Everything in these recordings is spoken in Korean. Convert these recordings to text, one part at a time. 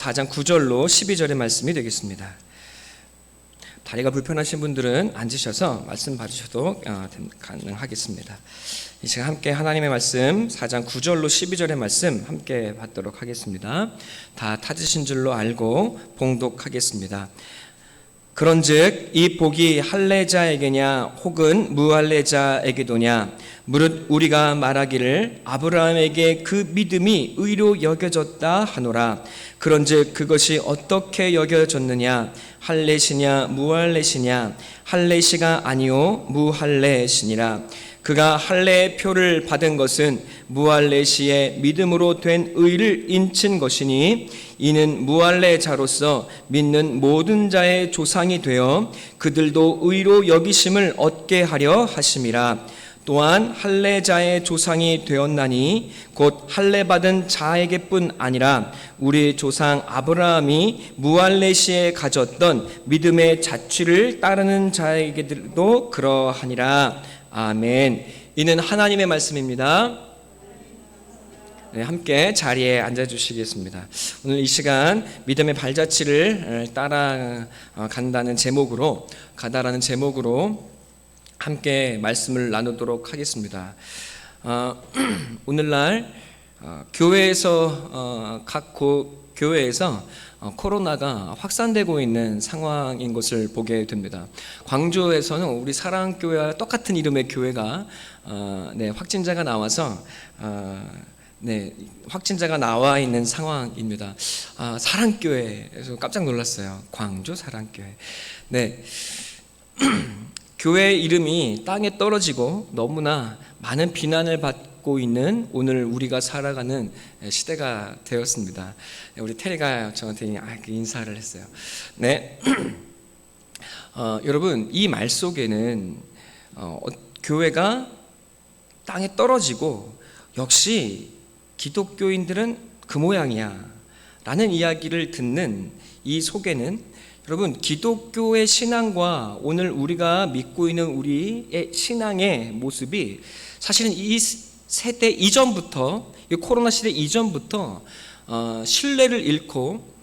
4장 9절로 12절의 말씀이 되겠습니다. 다리가 불편하신 분들은 앉으셔서 말씀 받으셔도 가능하겠습니다. 이 시간 함께 하나님의 말씀 4장 9절로 12절의 말씀 함께 받도록 하겠습니다. 다 찾으신 줄로 알고 봉독하겠습니다. 그런즉 이 복이 할례자에게냐 혹은 무할례자에게도냐 무릇 우리가 말하기를 아브라함에게 그 믿음이 의로 여겨졌다 하노라. 그런즉 그것이 어떻게 여겨졌느냐 할례시냐 무할례시냐 할례시가 아니요 무할례시니라. 그가 할례의 표를 받은 것은 무할례시의 믿음으로 된 의를 인친 것이니 이는 무할례자로서 믿는 모든 자의 조상이 되어 그들도 의로 여기심을 얻게 하려 하심이라. 또한 할례자의 조상이 되었나니 곧 할례받은 자에게뿐 아니라 우리 조상 아브라함이 무할례시에 가졌던 믿음의 자취를 따르는 자에게도 그러하니라. 아멘. 이는 하나님의 말씀입니다. 네, 함께 자리에 앉아주시겠습니다. 오늘 이 시간 믿음의 발자취를 따라 간다는 제목으로 가다라는 제목으로 함께 말씀을 나누도록 하겠습니다. 오늘날 교회에서 각 교회에서 코로나가 확산되고 있는 상황인 것을 보게 됩니다. 광주에서는 우리 사랑교회와 똑같은 이름의 교회가 확진자가 나와서 확진자가 나와 있는 상황입니다. 사랑교회에서 깜짝 놀랐어요. 광주 사랑교회. 교회 이름이 땅에 떨어지고 너무나 많은 비난을 받고 있는 오늘 우리가 살아가는 시대가 되었습니다. 우리 테리가 저한테 인사를 했어요. 여러분, 이 말 속에는 교회가 땅에 떨어지고 역시 기독교인들은 그 모양이야 라는 이야기를 듣는 이 속에는 여러분, 기독교의 신앙과 오늘 우리가 믿고 있는 우리의 신앙의 모습이 사실은 이 세대 이전부터, 이 코로나 시대 이전부터 신뢰를 잃고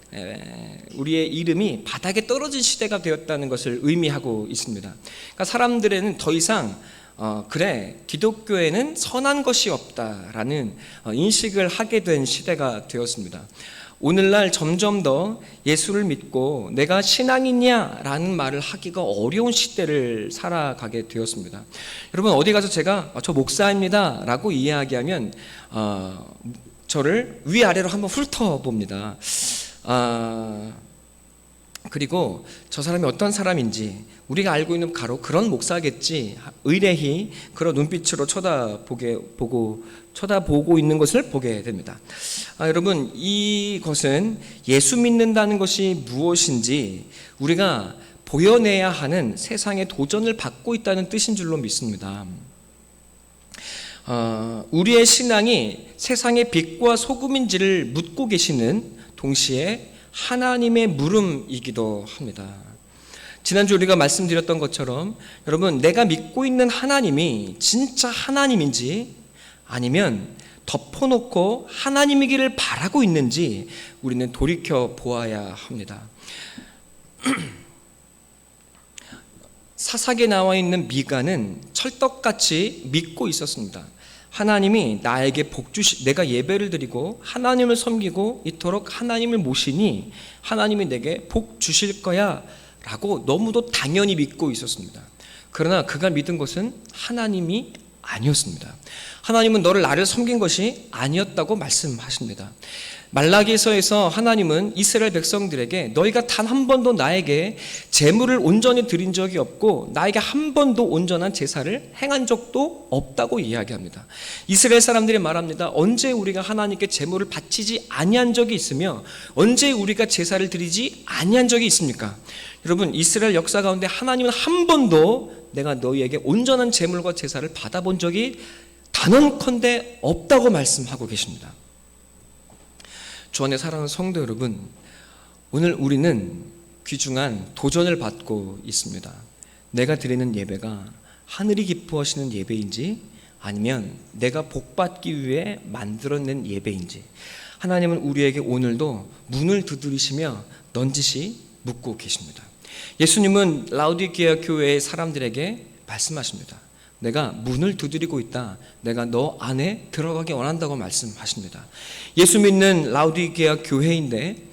우리의 이름이 바닥에 떨어진 시대가 되었다는 것을 의미하고 있습니다. 그러니까 사람들에는 더 이상 그래, 기독교에는 선한 것이 없다라는 인식을 하게 된 시대가 되었습니다. 오늘날 점점 더 예수를 믿고 내가 신앙이냐라는 말을 하기가 어려운 시대를 살아가게 되었습니다. 여러분, 어디 가서 제가 저 목사입니다 라고 이야기하면 저를 위아래로 한번 훑어봅니다. 그리고 저 사람이 어떤 사람인지 우리가 알고 있는 그런 목사겠지 의례히 그런 눈빛으로 쳐다보고 있는 것을 보게 됩니다. 여러분, 이것은 예수 믿는다는 것이 무엇인지 우리가 보여내야 하는 세상의 도전을 받고 있다는 뜻인 줄로 믿습니다. 우리의 신앙이 세상의 빛과 소금인지를 묻고 계시는 동시에 하나님의 물음이기도 합니다. 지난주 우리가 말씀드렸던 것처럼 여러분, 내가 믿고 있는 하나님이 진짜 하나님인지 아니면 덮어놓고 하나님이기를 바라고 있는지 우리는 돌이켜 보아야 합니다. 사사기에 나와 있는 미가는 철떡같이 믿고 있었습니다. 하나님이 나에게 내가 예배를 드리고 하나님을 섬기고 이토록 하나님을 모시니 하나님이 내게 복 주실 거야 라고 너무도 당연히 믿고 있었습니다. 그러나 그가 믿은 것은 하나님이 아니었습니다. 하나님은 나를 섬긴 것이 아니었다고 말씀하십니다. 말라기서에서 하나님은 이스라엘 백성들에게 너희가 단 한 번도 나에게 제물을 온전히 드린 적이 없고 나에게 한 번도 온전한 제사를 행한 적도 없다고 이야기합니다. 이스라엘 사람들이 말합니다. 언제 우리가 하나님께 제물을 바치지 아니한 적이 있으며 언제 우리가 제사를 드리지 아니한 적이 있습니까? 여러분, 이스라엘 역사 가운데 하나님은 한 번도 내가 너희에게 온전한 제물과 제사를 받아본 적이 단언컨대 없다고 말씀하고 계십니다. 주 안에 사랑하는 성도 여러분, 오늘 우리는 귀중한 도전을 받고 있습니다. 내가 드리는 예배가 하늘이 기뻐하시는 예배인지 아니면 내가 복받기 위해 만들어낸 예배인지, 하나님은 우리에게 오늘도 문을 두드리시며 넌지시 묻고 계십니다. 예수님은 라우디게아 교회의 사람들에게 말씀하십니다. 내가 문을 두드리고 있다. 내가 너 안에 들어가기 원한다고 말씀하십니다. 예수 믿는 라우디게아 교회인데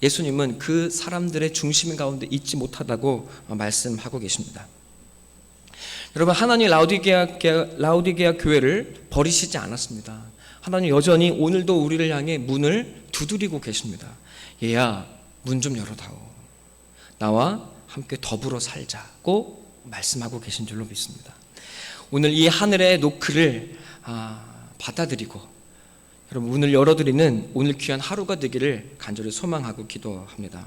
예수님은 그 사람들의 중심 가운데 있지 못하다고 말씀하고 계십니다. 여러분, 하나님 라우디게아 교회를 버리시지 않았습니다. 하나님 여전히 오늘도 우리를 향해 문을 두드리고 계십니다. 얘야, 문 좀 열어다오. 나와 함께 더불어 살자고 말씀하고 계신 줄로 믿습니다. 오늘 이 하늘의 노크를 받아들이고 여러분 문을 열어드리는 오늘 귀한 하루가 되기를 간절히 소망하고 기도합니다.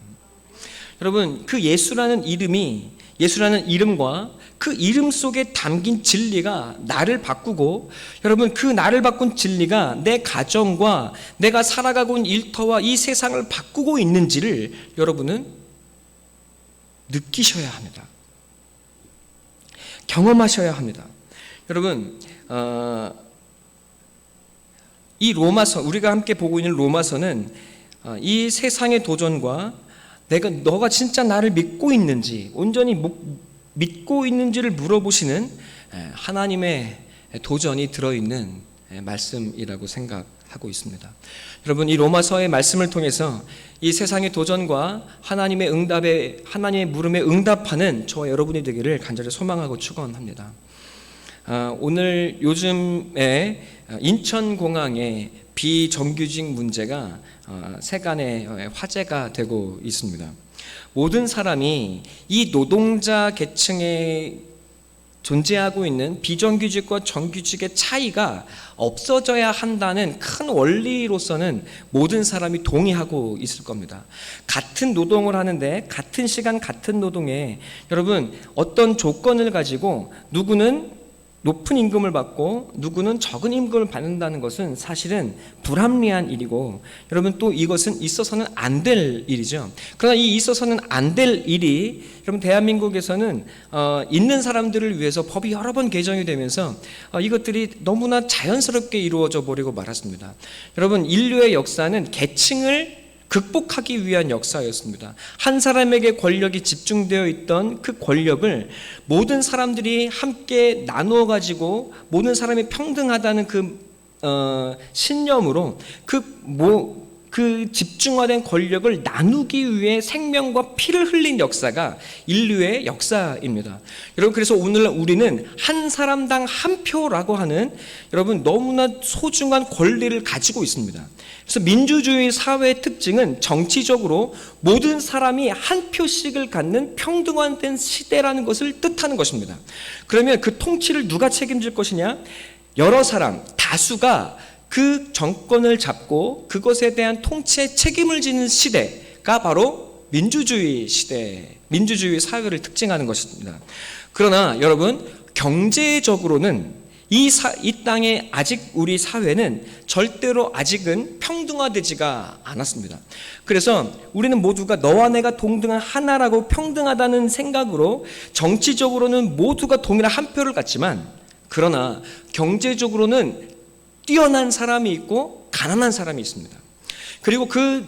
여러분, 그 예수라는 이름과 그 이름 속에 담긴 진리가 나를 바꾸고, 여러분 그 나를 바꾼 진리가 내 가정과 내가 살아가고 있는 일터와 이 세상을 바꾸고 있는지를 여러분은 느끼셔야 합니다. 경험하셔야 합니다. 여러분, 이 로마서, 우리가 함께 보고 있는 로마서는 이 세상의 도전과 너가 진짜 나를 믿고 있는지, 온전히 믿고 있는지를 물어보시는 하나님의 도전이 들어있는 말씀이라고 생각하고 있습니다. 여러분, 이 로마서의 말씀을 통해서 이 세상의 도전과 하나님의 물음에 응답하는 저와 여러분이 되기를 간절히 소망하고 축원합니다. 오늘 요즘에 인천공항의 비정규직 문제가 세간의 화제가 되고 있습니다. 모든 사람이 이 노동자 계층에 존재하고 있는 비정규직과 정규직의 차이가 없어져야 한다는 큰 원리로서는 모든 사람이 동의하고 있을 겁니다. 같은 노동을 하는데 같은 시간 같은 노동에 여러분 어떤 조건을 가지고 누구는 높은 임금을 받고 누구는 적은 임금을 받는다는 것은 사실은 불합리한 일이고, 여러분 또 이것은 있어서는 안 될 일이죠. 그러나 이 있어서는 안 될 일이 여러분 대한민국에서는 있는 사람들을 위해서 법이 여러 번 개정이 되면서 이것들이 너무나 자연스럽게 이루어져 버리고 말았습니다. 여러분, 인류의 역사는 계층을 극복하기 위한 역사였습니다. 한 사람에게 권력이 집중되어 있던 그 권력을 모든 사람들이 함께 나누어 가지고 모든 사람이 평등하다는 그 신념으로 그 집중화된 권력을 나누기 위해 생명과 피를 흘린 역사가 인류의 역사입니다. 여러분, 그래서 오늘 우리는 한 사람당 한 표라고 하는 여러분 너무나 소중한 권리를 가지고 있습니다. 그래서 민주주의 사회의 특징은 정치적으로 모든 사람이 한 표씩을 갖는 평등화된 시대라는 것을 뜻하는 것입니다. 그러면 그 통치를 누가 책임질 것이냐? 여러 사람, 다수가 그 정권을 잡고 그것에 대한 통치에 책임을 지는 시대가 바로 민주주의 시대, 민주주의 사회를 특징하는 것입니다. 그러나 여러분, 경제적으로는 이 땅에 아직 우리 사회는 절대로 아직은 평등화되지가 않았습니다. 그래서 우리는 모두가 너와 내가 동등한 하나라고 평등하다는 생각으로 정치적으로는 모두가 동일한 한 표를 갖지만, 그러나 경제적으로는 뛰어난 사람이 있고 가난한 사람이 있습니다. 그리고 그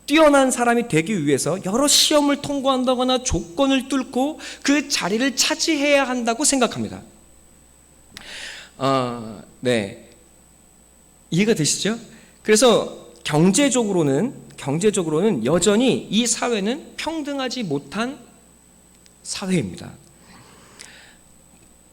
뛰어난 사람이 되기 위해서 여러 시험을 통과한다거나 조건을 뚫고 그 자리를 차지해야 한다고 생각합니다. 네, 이해가 되시죠? 그래서 경제적으로는 여전히 이 사회는 평등하지 못한 사회입니다.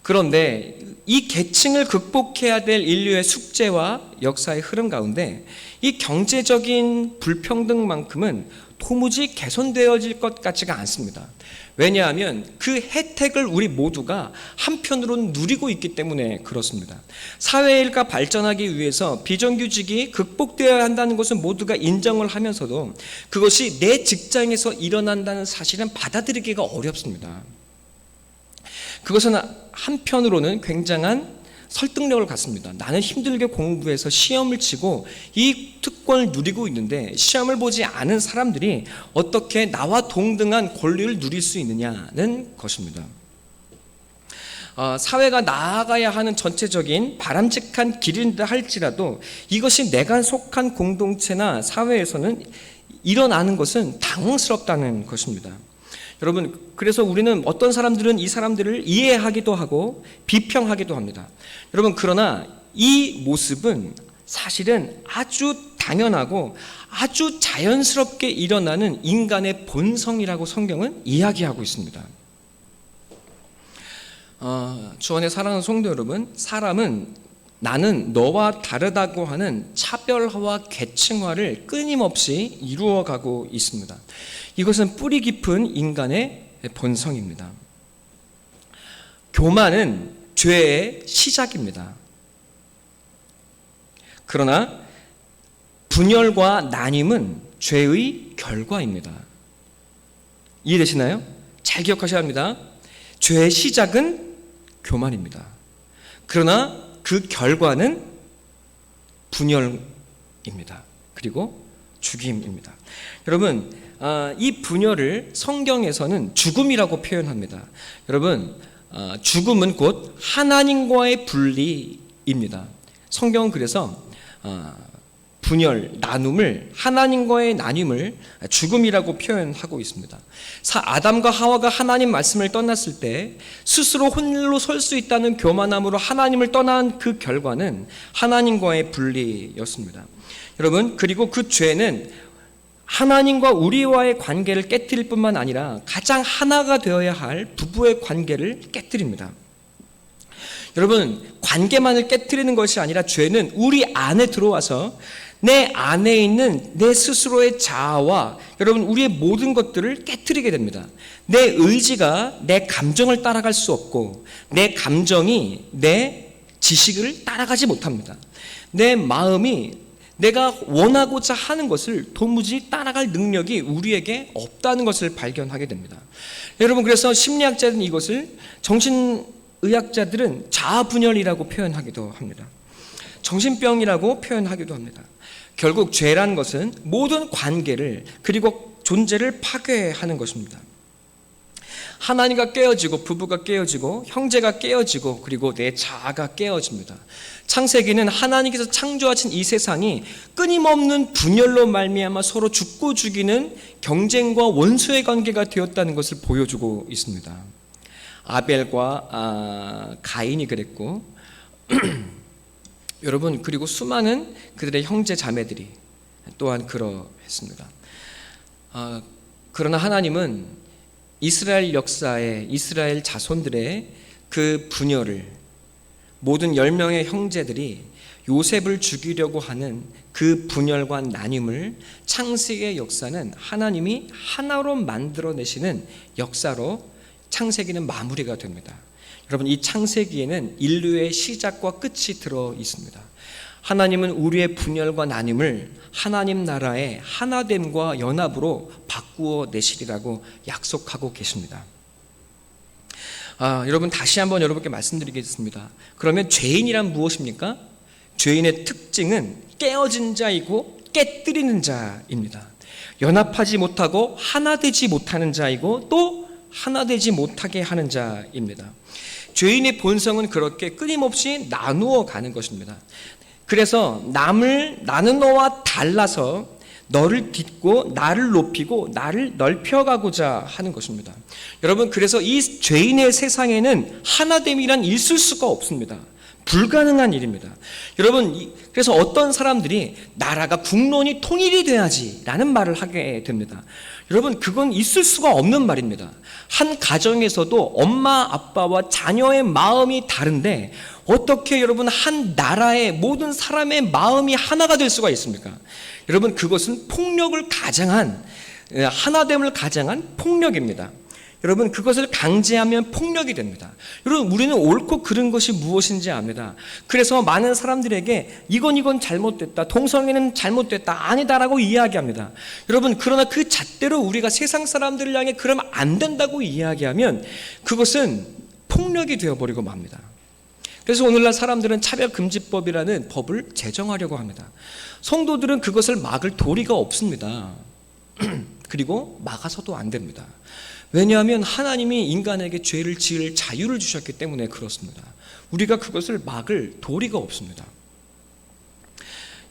그런데 이 계층을 극복해야 될 인류의 숙제와 역사의 흐름 가운데 이 경제적인 불평등만큼은 도무지 개선되어질 것 같지가 않습니다. 왜냐하면 그 혜택을 우리 모두가 한편으로는 누리고 있기 때문에 그렇습니다. 사회 일가 발전하기 위해서 비정규직이 극복되어야 한다는 것은 모두가 인정을 하면서도 그것이 내 직장에서 일어난다는 사실은 받아들이기가 어렵습니다. 그것은 한편으로는 굉장한 설득력을 갖습니다. 나는 힘들게 공부해서 시험을 치고 이 특권을 누리고 있는데 시험을 보지 않은 사람들이 어떻게 나와 동등한 권리를 누릴 수 있느냐는 것입니다. 사회가 나아가야 하는 전체적인 바람직한 길인다 할지라도 이것이 내가 속한 공동체나 사회에서는 일어나는 것은 당황스럽다는 것입니다. 여러분, 그래서 우리는 어떤 사람들은 이 사람들을 이해하기도 하고 비평하기도 합니다. 여러분, 그러나 이 모습은 사실은 아주 당연하고 아주 자연스럽게 일어나는 인간의 본성이라고 성경은 이야기하고 있습니다. 주 안에 사랑하는 성도 여러분, 사람은 나는 너와 다르다고 하는 차별화와 계층화를 끊임없이 이루어가고 있습니다. 이것은 뿌리 깊은 인간의 본성입니다. 교만은 죄의 시작입니다. 그러나 분열과 나님은 죄의 결과입니다. 이해되시나요? 잘 기억하셔야 합니다. 죄의 시작은 교만입니다. 그러나 그 결과는 분열입니다. 그리고 죽임입니다. 여러분, 이 분열을 성경에서는 죽음이라고 표현합니다. 여러분, 죽음은 곧 하나님과의 분리입니다. 성경은 그래서 분열, 나눔을, 하나님과의 나눔을 죽음이라고 표현하고 있습니다. 아담과 하와가 하나님 말씀을 떠났을 때 스스로 홀로 설 수 있다는 교만함으로 하나님을 떠난 그 결과는 하나님과의 분리였습니다. 여러분, 그리고 그 죄는 하나님과 우리와의 관계를 깨뜨릴 뿐만 아니라 가장 하나가 되어야 할 부부의 관계를 깨뜨립니다. 여러분, 관계만을 깨뜨리는 것이 아니라 죄는 우리 안에 들어와서 내 안에 있는 내 스스로의 자아와 여러분 우리의 모든 것들을 깨뜨리게 됩니다. 내 의지가 내 감정을 따라갈 수 없고 내 감정이 내 지식을 따라가지 못합니다. 내 마음이 내가 원하고자 하는 것을 도무지 따라갈 능력이 우리에게 없다는 것을 발견하게 됩니다. 여러분, 그래서 심리학자들은 이것을, 정신의학자들은 자아분열이라고 표현하기도 합니다. 정신병이라고 표현하기도 합니다. 결국 죄란 것은 모든 관계를 그리고 존재를 파괴하는 것입니다. 하나님과 깨어지고 부부가 깨어지고 형제가 깨어지고 그리고 내 자아가 깨어집니다. 창세기는 하나님께서 창조하신 이 세상이 끊임없는 분열로 말미암아 서로 죽고 죽이는 경쟁과 원수의 관계가 되었다는 것을 보여주고 있습니다. 아벨과 가인이 그랬고 여러분, 그리고 수많은 그들의 형제 자매들이 또한 그러했습니다. 그러나 하나님은 이스라엘 역사에 이스라엘 자손들의 그 분열을, 모든 10명의 형제들이 요셉을 죽이려고 하는 그 분열과 나눔을, 창세기의 역사는 하나님이 하나로 만들어내시는 역사로 창세기는 마무리가 됩니다. 여러분, 이 창세기에는 인류의 시작과 끝이 들어 있습니다. 하나님은 우리의 분열과 나눔을 하나님 나라의 하나됨과 연합으로 바꾸어 내시리라고 약속하고 계십니다. 여러분, 다시 한번 여러분께 말씀드리겠습니다. 그러면 죄인이란 무엇입니까? 죄인의 특징은 깨어진 자이고 깨뜨리는 자입니다. 연합하지 못하고 하나 되지 못하는 자이고 또 하나 되지 못하게 하는 자입니다. 죄인의 본성은 그렇게 끊임없이 나누어 가는 것입니다. 그래서 나는 너와 달라서 너를 딛고 나를 높이고 나를 넓혀가고자 하는 것입니다. 여러분, 그래서 이 죄인의 세상에는 하나됨이란 있을 수가 없습니다. 불가능한 일입니다. 여러분, 그래서 어떤 사람들이 나라가 국론이 통일이 돼야지라는 말을 하게 됩니다. 여러분, 그건 있을 수가 없는 말입니다. 한 가정에서도 엄마 아빠와 자녀의 마음이 다른데 어떻게 여러분 한 나라의 모든 사람의 마음이 하나가 될 수가 있습니까? 여러분, 그것은 폭력을 가장한, 하나됨을 가장한 폭력입니다. 여러분, 그것을 강제하면 폭력이 됩니다. 여러분, 우리는 옳고 그른 것이 무엇인지 압니다. 그래서 많은 사람들에게 이건 잘못됐다, 동성애는 잘못됐다, 아니다라고 이야기합니다. 여러분, 그러나 그 잣대로 우리가 세상 사람들을 향해 그러면 안 된다고 이야기하면 그것은 폭력이 되어버리고 맙니다. 그래서 오늘날 사람들은 차별금지법이라는 법을 제정하려고 합니다. 성도들은 그것을 막을 도리가 없습니다. 그리고 막아서도 안 됩니다. 왜냐하면 하나님이 인간에게 죄를 지을 자유를 주셨기 때문에 그렇습니다. 우리가 그것을 막을 도리가 없습니다.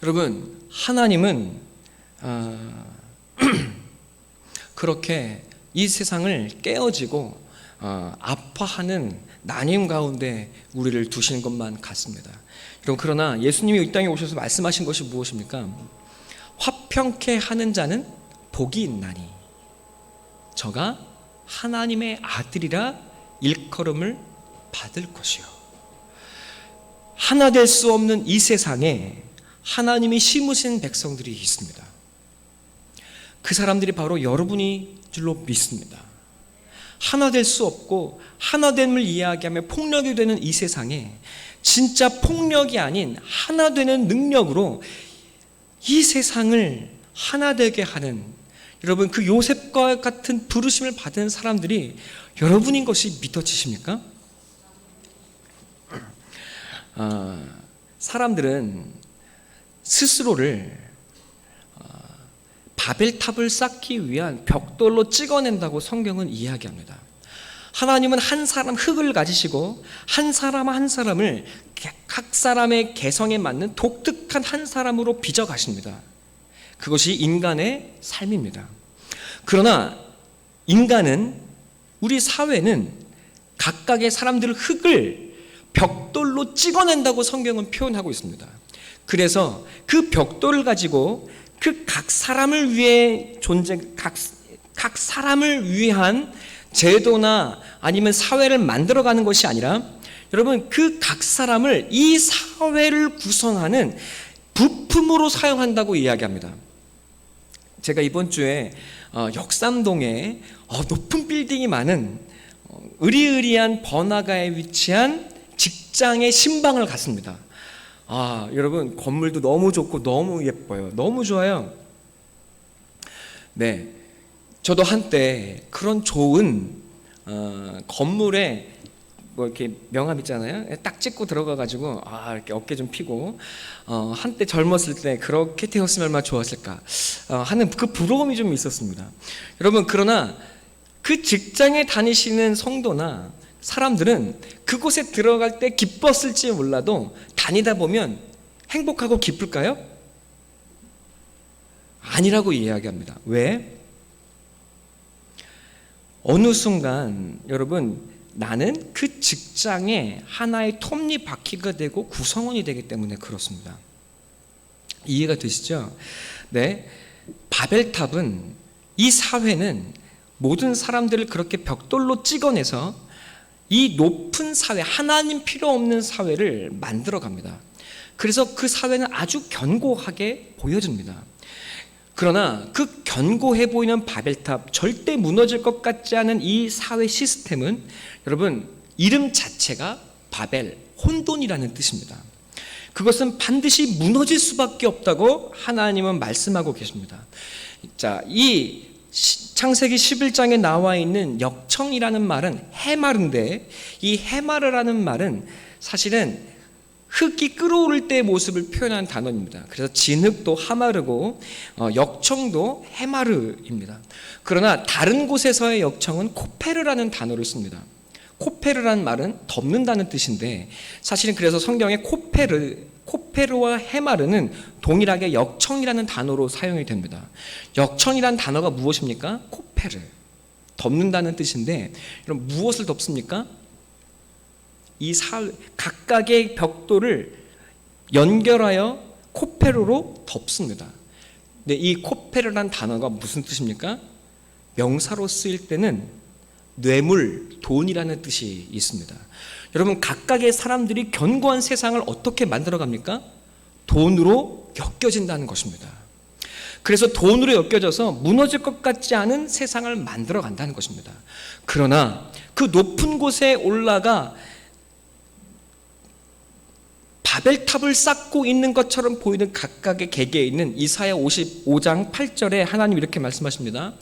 여러분, 하나님은 그렇게 이 세상을 깨어지고 아파하는 나님 가운데 우리를 두시는 것만 같습니다. 여러분, 그러나 예수님이 이 땅에 오셔서 말씀하신 것이 무엇입니까? 화평케 하는 자는 복이 있나니 저가 하나님의 아들이라 일컬음을 받을 것이요. 하나 될 수 없는 이 세상에 하나님이 심으신 백성들이 있습니다. 그 사람들이 바로 여러분이 줄로 믿습니다. 하나 될 수 없고 하나됨을 이야기하며 폭력이 되는 이 세상에 진짜 폭력이 아닌 하나 되는 능력으로 이 세상을 하나 되게 하는, 여러분, 그 요셉과 같은 부르심을 받은 사람들이 여러분인 것이 믿어지십니까? 사람들은 스스로를 바벨탑을 쌓기 위한 벽돌로 찍어낸다고 성경은 이야기합니다. 하나님은 한 사람 흙을 가지시고 한 사람 한 사람을 각 사람의 개성에 맞는 독특한 한 사람으로 빚어 가십니다. 그것이 인간의 삶입니다. 그러나 인간은, 우리 사회는 각각의 사람들의 흙을 벽돌로 찍어낸다고 성경은 표현하고 있습니다. 그래서 그 벽돌을 가지고 그 각 사람을 위해 각 사람을 위한 제도나 아니면 사회를 만들어가는 것이 아니라, 여러분, 그 각 사람을 이 사회를 구성하는 부품으로 사용한다고 이야기합니다. 제가 이번 주에 역삼동에 높은 빌딩이 많은 으리으리한 번화가에 위치한 직장의 신방을 갔습니다. 여러분, 건물도 너무 좋고 너무 예뻐요. 너무 좋아요. 네, 저도 한때 그런 좋은 건물에 뭐 이렇게 명함 있잖아요. 딱 찍고 들어가가지고 이렇게 어깨 좀 피고 한때 젊었을 때 그렇게 되었으면 얼마나 좋았을까 하는 그 부러움이 좀 있었습니다. 여러분, 그러나 그 직장에 다니시는 성도나 사람들은 그곳에 들어갈 때 기뻤을지 몰라도 다니다 보면 행복하고 기쁠까요? 아니라고 이야기합니다. 왜? 어느 순간 여러분, 나는 그 직장에 하나의 톱니바퀴가 되고 구성원이 되기 때문에 그렇습니다. 이해가 되시죠? 네, 바벨탑은, 이 사회는 모든 사람들을 그렇게 벽돌로 찍어내서 이 높은 사회, 하나님 필요 없는 사회를 만들어 갑니다. 그래서 그 사회는 아주 견고하게 보여집니다. 그러나 그 견고해 보이는 바벨탑, 절대 무너질 것 같지 않은 이 사회 시스템은, 여러분, 이름 자체가 바벨, 혼돈이라는 뜻입니다. 그것은 반드시 무너질 수밖에 없다고 하나님은 말씀하고 계십니다. 자, 이 창세기 11장에 나와 있는 역청이라는 말은 해마르인데, 이 해마르라는 말은 사실은 흙이 끓어오를 때의 모습을 표현한 단어입니다. 그래서 진흙도 하마르고 역청도 해마르입니다. 그러나 다른 곳에서의 역청은 코페르라는 단어를 씁니다. 코페르라는 말은 덮는다는 뜻인데, 사실은 그래서 성경에 코페르와 해마르는 동일하게 역청이라는 단어로 사용이 됩니다. 역청이라는 단어가 무엇입니까? 코페르, 덮는다는 뜻인데, 그럼 무엇을 덮습니까? 이 각각의 벽돌을 연결하여 코페르로 덮습니다. 근데 이 코페르란 단어가 무슨 뜻입니까? 명사로 쓰일 때는 뇌물, 돈이라는 뜻이 있습니다. 여러분, 각각의 사람들이 견고한 세상을 어떻게 만들어갑니까? 돈으로 엮여진다는 것입니다. 그래서 돈으로 엮여져서 무너질 것 같지 않은 세상을 만들어간다는 것입니다. 그러나 그 높은 곳에 올라가 바벨탑을 쌓고 있는 것처럼 보이는 각각의 객에 있는 이사야 55장 8절에 하나님 이렇게 말씀하십니다.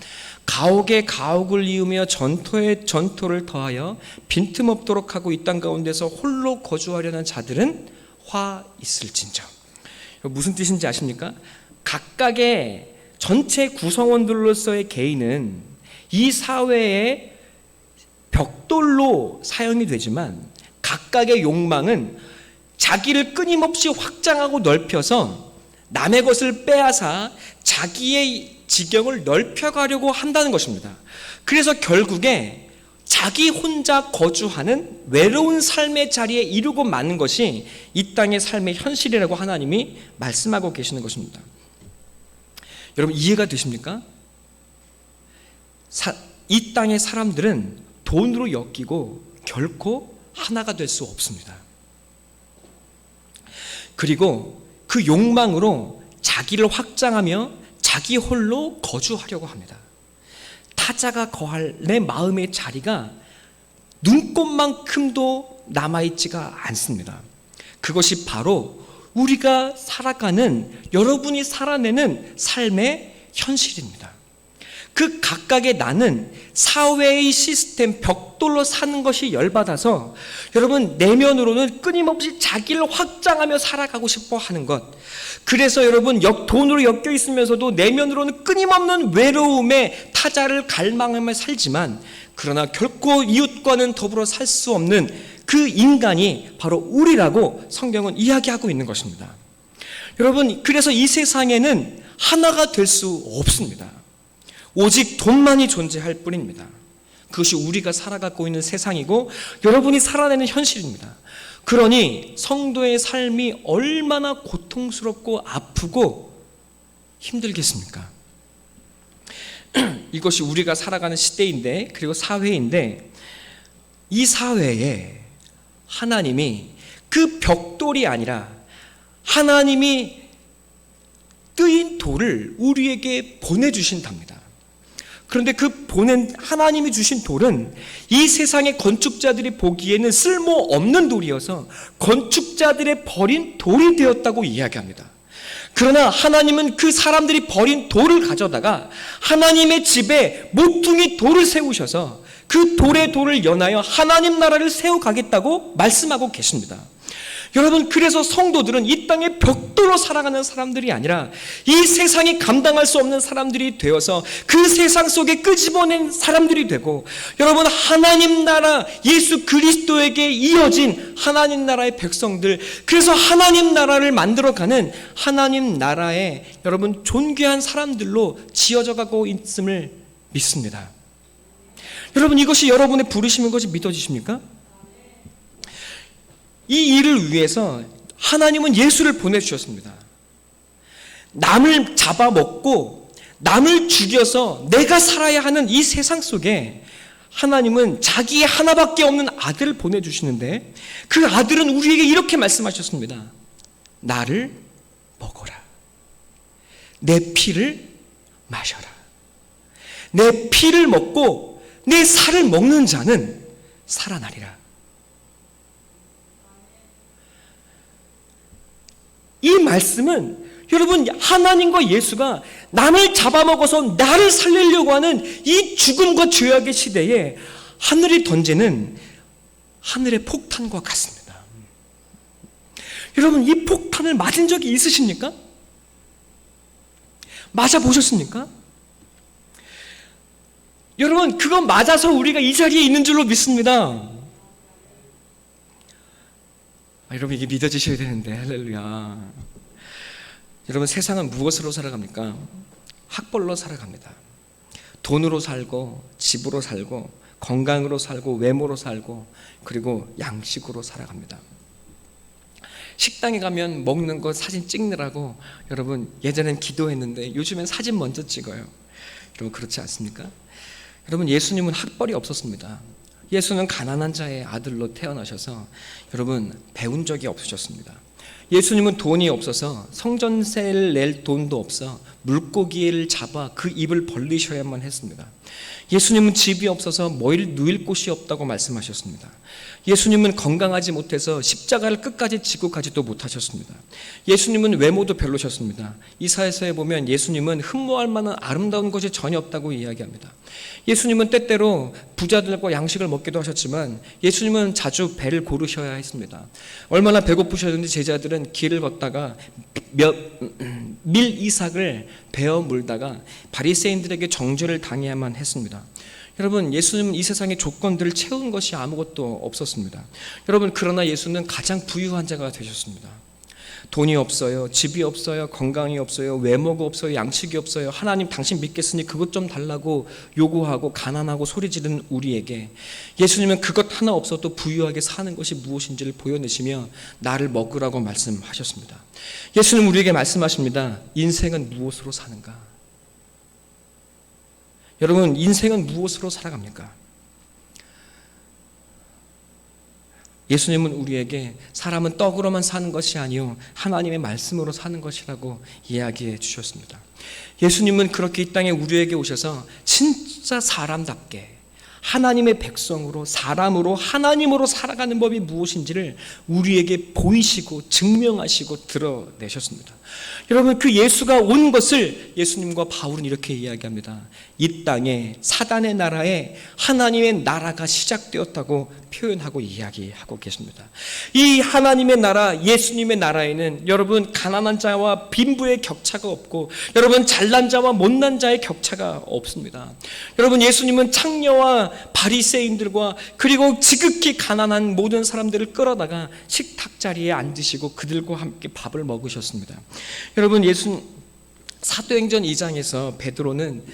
가옥에 가옥을 이으며 전토에 전토를 더하여 빈틈없도록 하고 이 땅 가운데서 홀로 거주하려는 자들은 화 있을진저. 무슨 뜻인지 아십니까? 각각의 전체 구성원들로서의 개인은 이 사회의 벽돌로 사용이 되지만 각각의 욕망은 자기를 끊임없이 확장하고 넓혀서 남의 것을 빼앗아 자기의 지경을 넓혀가려고 한다는 것입니다. 그래서 결국에 자기 혼자 거주하는 외로운 삶의 자리에 이르고 마는 것이 이 땅의 삶의 현실이라고 하나님이 말씀하고 계시는 것입니다. 여러분 이해가 되십니까? 이 땅의 사람들은 돈으로 엮이고 결코 하나가 될 수 없습니다. 그리고 그 욕망으로 자기를 확장하며 자기 홀로 거주하려고 합니다. 타자가 거할 내 마음의 자리가 눈꼽만큼도 남아있지가 않습니다. 그것이 바로 우리가 살아가는, 여러분이 살아내는 삶의 현실입니다. 그 각각의 나는 사회의 시스템, 벽돌로 사는 것이 열받아서 여러분 내면으로는 끊임없이 자기를 확장하며 살아가고 싶어 하는 것. 그래서 여러분 돈으로 엮여 있으면서도 내면으로는 끊임없는 외로움에 타자를 갈망하며 살지만 그러나 결코 이웃과는 더불어 살 수 없는 그 인간이 바로 우리라고 성경은 이야기하고 있는 것입니다. 여러분 그래서 이 세상에는 하나가 될 수 없습니다. 오직 돈만이 존재할 뿐입니다. 그것이 우리가 살아가고 있는 세상이고 여러분이 살아내는 현실입니다. 그러니 성도의 삶이 얼마나 고통스럽고 아프고 힘들겠습니까? 이것이 우리가 살아가는 시대인데, 그리고 사회인데, 이 사회에 하나님이 그 벽돌이 아니라 하나님이 뜨인 돌을 우리에게 보내주신답니다. 그런데 그 하나님이 주신 돌은 이 세상의 건축자들이 보기에는 쓸모없는 돌이어서 건축자들의 버린 돌이 되었다고 이야기합니다. 그러나 하나님은 그 사람들이 버린 돌을 가져다가 하나님의 집에 모퉁이 돌을 세우셔서 그 돌을 연하여 하나님 나라를 세워가겠다고 말씀하고 계십니다. 여러분 그래서 성도들은 이 땅의 벽돌로 살아가는 사람들이 아니라 이 세상이 감당할 수 없는 사람들이 되어서 그 세상 속에 끄집어낸 사람들이 되고, 여러분 하나님 나라 예수 그리스도에게 이어진 하나님 나라의 백성들, 그래서 하나님 나라를 만들어가는 하나님 나라의 여러분 존귀한 사람들로 지어져 가고 있음을 믿습니다. 여러분 이것이 여러분의 부르심인 것이 믿어지십니까? 이 일을 위해서 하나님은 예수를 보내주셨습니다. 남을 잡아먹고 남을 죽여서 내가 살아야 하는 이 세상 속에 하나님은 자기의 하나밖에 없는 아들을 보내주시는데, 그 아들은 우리에게 이렇게 말씀하셨습니다. 나를 먹어라. 내 피를 마셔라. 내 피를 먹고 내 살을 먹는 자는 살아나리라. 이 말씀은 여러분 하나님과 예수가 남을 잡아먹어서 나를 살리려고 하는 이 죽음과 죄악의 시대에 하늘이 던지는 하늘의 폭탄과 같습니다. 여러분 이 폭탄을 맞은 적이 있으십니까? 맞아보셨습니까? 여러분 그거 맞아서 우리가 이 자리에 있는 줄로 믿습니다. 여러분 이게 믿어지셔야 되는데, 할렐루야. 여러분 세상은 무엇으로 살아갑니까? 학벌로 살아갑니다. 돈으로 살고 집으로 살고 건강으로 살고 외모로 살고 그리고 양식으로 살아갑니다. 식당에 가면 먹는 거 사진 찍느라고 여러분 예전엔 기도했는데 요즘엔 사진 먼저 찍어요. 여러분 그렇지 않습니까? 여러분 예수님은 학벌이 없었습니다. 예수는 가난한 자의 아들로 태어나셔서 여러분 배운 적이 없으셨습니다. 예수님은 돈이 없어서 성전세를 낼 돈도 없어 물고기를 잡아 그 입을 벌리셔야만 했습니다. 예수님은 집이 없어서 누일 곳이 없다고 말씀하셨습니다. 예수님은 건강하지 못해서 십자가를 끝까지 지고 가지도 못하셨습니다. 예수님은 외모도 별로셨습니다. 이사야서에 보면 예수님은 흠모할 만한 아름다운 것이 전혀 없다고 이야기합니다. 예수님은 때때로 부자들과 양식을 먹기도 하셨지만 예수님은 자주 배를 고르셔야 했습니다. 얼마나 배고프셨는지 제자들은 사람들은 길을 걷다가 밀 이삭을 베어 물다가 바리새인들에게 정죄를 당해야만 했습니다. 여러분, 예수님은 이 세상의 조건들을 채운 것이 아무것도 없었습니다. 여러분, 그러나 예수는 가장 부유한 자가 되셨습니다. 돈이 없어요, 집이 없어요, 건강이 없어요, 외모가 없어요, 양식이 없어요. 하나님 당신 믿겠으니 그것 좀 달라고 요구하고 가난하고 소리 지르는 우리에게 예수님은 그것 하나 없어도 부유하게 사는 것이 무엇인지를 보여내시며 나를 먹으라고 말씀하셨습니다. 예수님 우리에게 말씀하십니다. 인생은 무엇으로 사는가? 여러분, 인생은 무엇으로 살아갑니까? 예수님은 우리에게 사람은 떡으로만 사는 것이 아니요 하나님의 말씀으로 사는 것이라고 이야기해 주셨습니다. 예수님은 그렇게 이 땅에 우리에게 오셔서 진짜 사람답게 하나님의 백성으로 사람으로 하나님으로 살아가는 법이 무엇인지를 우리에게 보이시고 증명하시고 드러내셨습니다. 여러분, 그 예수가 온 것을 예수님과 바울은 이렇게 이야기합니다. 이 땅에 사단의 나라에 하나님의 나라가 시작되었다고 표현하고 이야기하고 계십니다. 이 하나님의 나라, 예수님의 나라에는 여러분 가난한 자와 빈부의 격차가 없고 여러분 잘난 자와 못난 자의 격차가 없습니다. 여러분, 예수님은 창녀와 바리새인들과 그리고 지극히 가난한 모든 사람들을 끌어다가 식탁 자리에 앉으시고 그들과 함께 밥을 먹으셨습니다. 여러분, 사도행전 2장에서 베드로는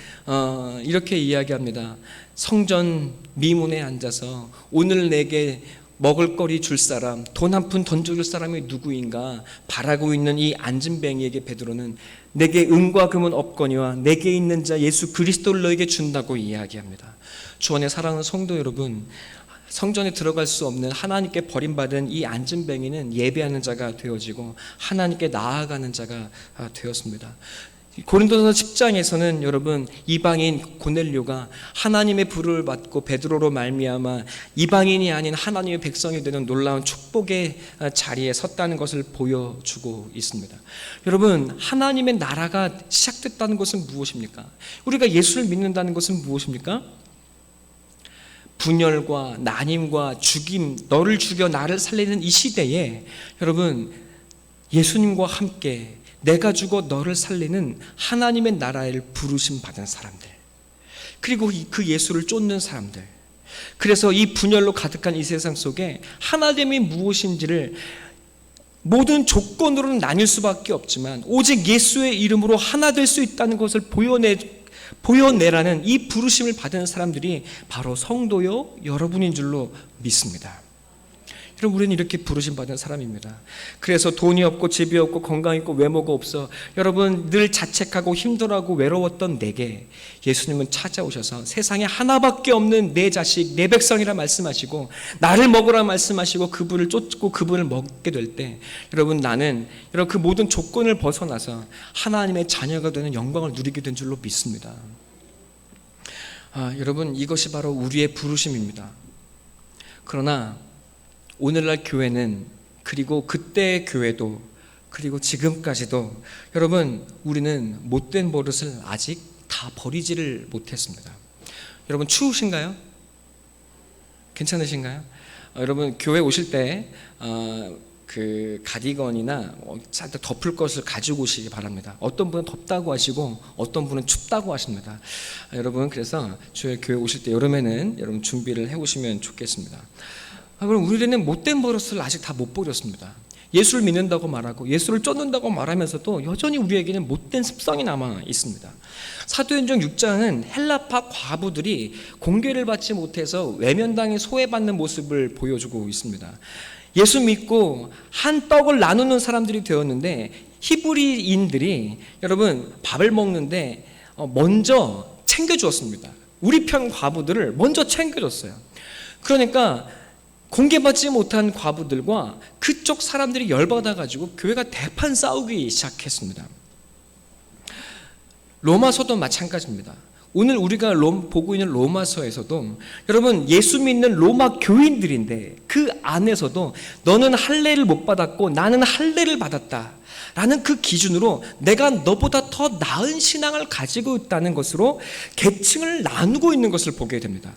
이렇게 이야기합니다. 성전 미문에 앉아서 오늘 내게 먹을거리 줄 사람, 돈 한 푼 던져줄 사람이 누구인가 바라고 있는 이 안진뱅이에게 베드로는 내게 은과 금은 없거니와 내게 있는 자 예수 그리스도를 너에게 준다고 이야기합니다. 주 안에 사랑하는 성도 여러분, 성전에 들어갈 수 없는 하나님께 버림받은 이 안진뱅이는 예배하는 자가 되어지고 하나님께 나아가는 자가 되었습니다. 고린도서 10장에서는 여러분 이방인 고넬료가 하나님의 부름을 받고 베드로로 말미암아 이방인이 아닌 하나님의 백성이 되는 놀라운 축복의 자리에 섰다는 것을 보여주고 있습니다. 여러분, 하나님의 나라가 시작됐다는 것은 무엇입니까? 우리가 예수를 믿는다는 것은 무엇입니까? 분열과 난임과 죽임, 너를 죽여 나를 살리는 이 시대에 여러분 예수님과 함께 내가 죽어 너를 살리는 하나님의 나라를 부르심 받은 사람들, 그리고 그 예수를 쫓는 사람들, 그래서 이 분열로 가득한 이 세상 속에 하나님이 무엇인지를 모든 조건으로는 나뉠 수밖에 없지만 오직 예수의 이름으로 하나 될 수 있다는 것을 보여내라는 이 부르심을 받은 사람들이 바로 성도요 여러분인 줄로 믿습니다. 여러분, 우리는 이렇게 부르심 받은 사람입니다. 그래서 돈이 없고 집이 없고 건강이 없고 외모가 없어 여러분 늘 자책하고 힘들어하고 외로웠던 내게 예수님은 찾아오셔서 세상에 하나밖에 없는 내 자식 내 백성이라 말씀하시고 나를 먹으라 말씀하시고 그분을 쫓고 그분을 먹게 될 때 여러분 나는 그 모든 조건을 벗어나서 하나님의 자녀가 되는 영광을 누리게 된 줄로 믿습니다. 여러분, 이것이 바로 우리의 부르심입니다. 그러나 오늘날 교회는, 그리고 그때의 교회도, 그리고 지금까지도 여러분 우리는 못된 버릇을 아직 다 버리지를 못했습니다. 여러분 추우신가요? 괜찮으신가요? 여러분 교회 오실 때 그 가디건이나 살짝 덮을 것을 가지고 오시기 바랍니다. 어떤 분은 덥다고 하시고 어떤 분은 춥다고 하십니다. 여러분, 그래서 저희 교회 오실 때 여름에는 여러분 준비를 해오시면 좋겠습니다. 그럼 우리는 못된 버릇을 아직 다 못 버렸습니다. 예수를 믿는다고 말하고 예수를 쫓는다고 말하면서도 여전히 우리에게는 못된 습성이 남아 있습니다. 사도행전 6장은 헬라파 과부들이 공개를 받지 못해서 외면당해 소외받는 모습을 보여주고 있습니다. 예수 믿고 한 떡을 나누는 사람들이 되었는데 히브리인들이 여러분 밥을 먹는데 먼저 챙겨주었습니다. 우리 편 과부들을 먼저 챙겨줬어요. 그러니까 공개받지 못한 과부들과 그쪽 사람들이 열받아가지고 교회가 대판 싸우기 시작했습니다. 로마서도 마찬가지입니다. 오늘 우리가 보고 있는 로마서에서도 여러분 예수 믿는 로마 교인들인데 그 안에서도 너는 할례를 못 받았고 나는 할례를 받았다 라는 그 기준으로 내가 너보다 더 나은 신앙을 가지고 있다는 것으로 계층을 나누고 있는 것을 보게 됩니다.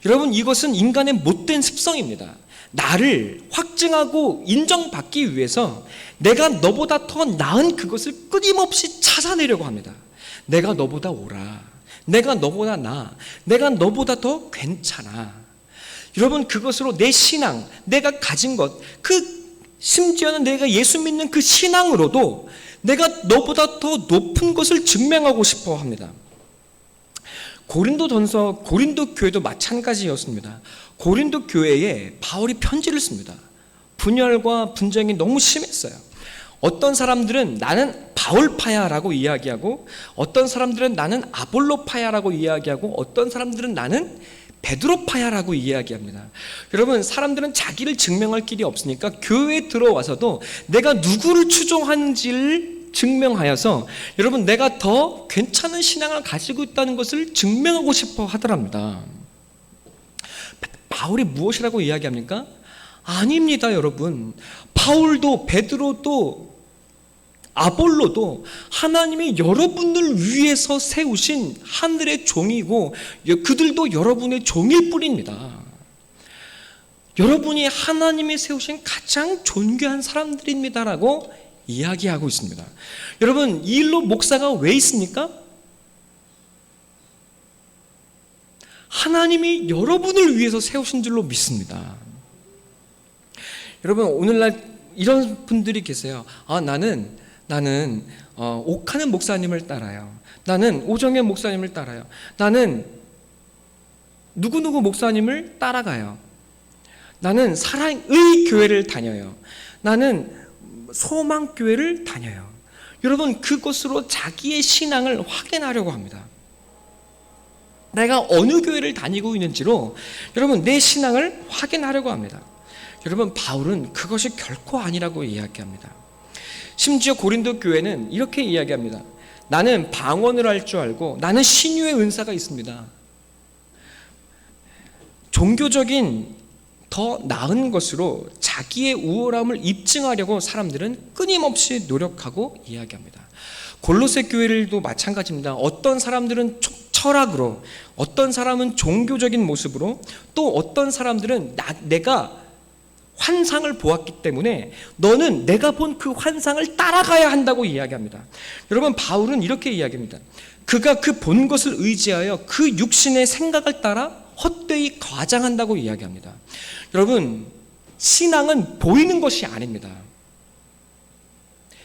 여러분, 이것은 인간의 못된 습성입니다. 나를 확증하고 인정받기 위해서 내가 너보다 더 나은 그것을 끊임없이 찾아내려고 합니다. 내가 너보다 옳아, 내가 너보다 나아, 내가 너보다 더 괜찮아. 여러분, 그것으로 내 신앙, 내가 가진 것, 심지어는 내가 예수 믿는 그 신앙으로도 내가 너보다 더 높은 것을 증명하고 싶어 합니다. 고린도 교회도 마찬가지였습니다. 고린도 교회에 바울이 편지를 씁니다. 분열과 분쟁이 너무 심했어요. 어떤 사람들은 나는 바울파야라고 이야기하고, 어떤 사람들은 나는 아볼로파야라고 이야기하고, 어떤 사람들은 나는 베드로파야라고 이야기합니다. 여러분, 사람들은 자기를 증명할 길이 없으니까 교회에 들어와서도 내가 누구를 추종하는지를 증명하여서 여러분, 내가 더 괜찮은 신앙을 가지고 있다는 것을 증명하고 싶어 하더랍니다. 바울이 무엇이라고 이야기합니까? 아닙니다, 여러분. 바울도 베드로도 아볼로도 하나님이 여러분을 위해서 세우신 하늘의 종이고, 그들도 여러분의 종일 뿐입니다. 여러분이 하나님이 세우신 가장 존귀한 사람들입니다라고 이야기하고 있습니다. 여러분, 이 일로 목사가 왜 있습니까? 하나님이 여러분을 위해서 세우신 줄로 믿습니다. 여러분, 오늘날 이런 분들이 계세요. 나는 옥하는 목사님을 따라요. 나는 오정현 목사님을 따라요. 나는 누구누구 목사님을 따라가요. 나는 사랑의 교회를 다녀요. 나는 소망교회를 다녀요. 여러분, 그것으로 자기의 신앙을 확인하려고 합니다. 내가 어느 교회를 다니고 있는지로 여러분, 내 신앙을 확인하려고 합니다. 여러분, 바울은 그것이 결코 아니라고 이야기합니다. 심지어 고린도 교회는 이렇게 이야기합니다. 나는 방언을 할 줄 알고, 나는 신유의 은사가 있습니다. 종교적인 더 나은 것으로 자기의 우월함을 입증하려고 사람들은 끊임없이 노력하고 이야기합니다. 골로새 교회들도 마찬가지입니다. 어떤 사람들은 철학으로, 어떤 사람은 종교적인 모습으로, 또 어떤 사람들은 내가 환상을 보았기 때문에 너는 내가 본 그 환상을 따라가야 한다고 이야기합니다. 여러분, 바울은 이렇게 이야기합니다. 그가 그 본 것을 의지하여 그 육신의 생각을 따라 헛되이 과장한다고 이야기합니다. 여러분, 신앙은 보이는 것이 아닙니다.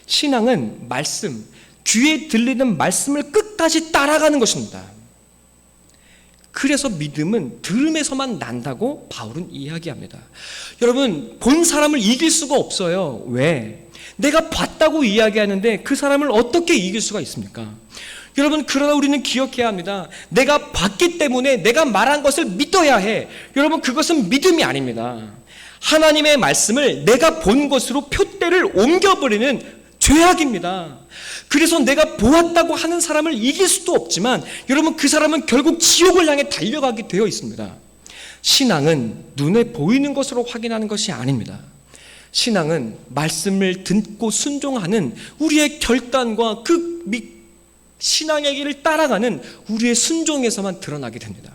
신앙은 말씀, 귀에 들리는 말씀을 끝까지 따라가는 것입니다. 그래서 믿음은 들음에서만 난다고 바울은 이야기합니다. 여러분, 본 사람을 이길 수가 없어요. 왜? 내가 봤다고 이야기하는데 그 사람을 어떻게 이길 수가 있습니까? 여러분, 그러나 우리는 기억해야 합니다. 내가 봤기 때문에 내가 말한 것을 믿어야 해. 여러분, 그것은 믿음이 아닙니다. 하나님의 말씀을 내가 본 것으로 표대를 옮겨버리는 죄악입니다. 그래서 내가 보았다고 하는 사람을 이길 수도 없지만 여러분, 그 사람은 결국 지옥을 향해 달려가게 되어 있습니다. 신앙은 눈에 보이는 것으로 확인하는 것이 아닙니다. 신앙은 말씀을 듣고 순종하는 우리의 결단과 그 신앙의 길을 따라가는 우리의 순종에서만 드러나게 됩니다.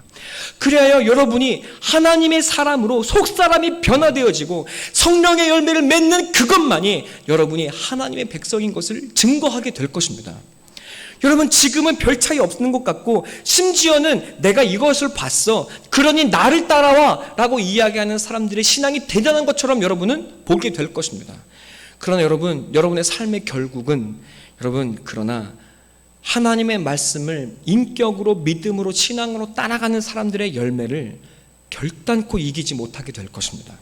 그래야 여러분이 하나님의 사람으로 속사람이 변화되어지고 성령의 열매를 맺는 그것만이 여러분이 하나님의 백성인 것을 증거하게 될 것입니다. 여러분, 지금은 별 차이 없는 것 같고, 심지어는 내가 이것을 봤어, 그러니 나를 따라와 라고 이야기하는 사람들의 신앙이 대단한 것처럼 여러분은 보게 될 것입니다. 그러나 여러분의 삶의 결국은 그러나 하나님의 말씀을 인격으로, 믿음으로, 신앙으로 따라가는 사람들의 열매를 결단코 이기지 못하게 될 것입니다.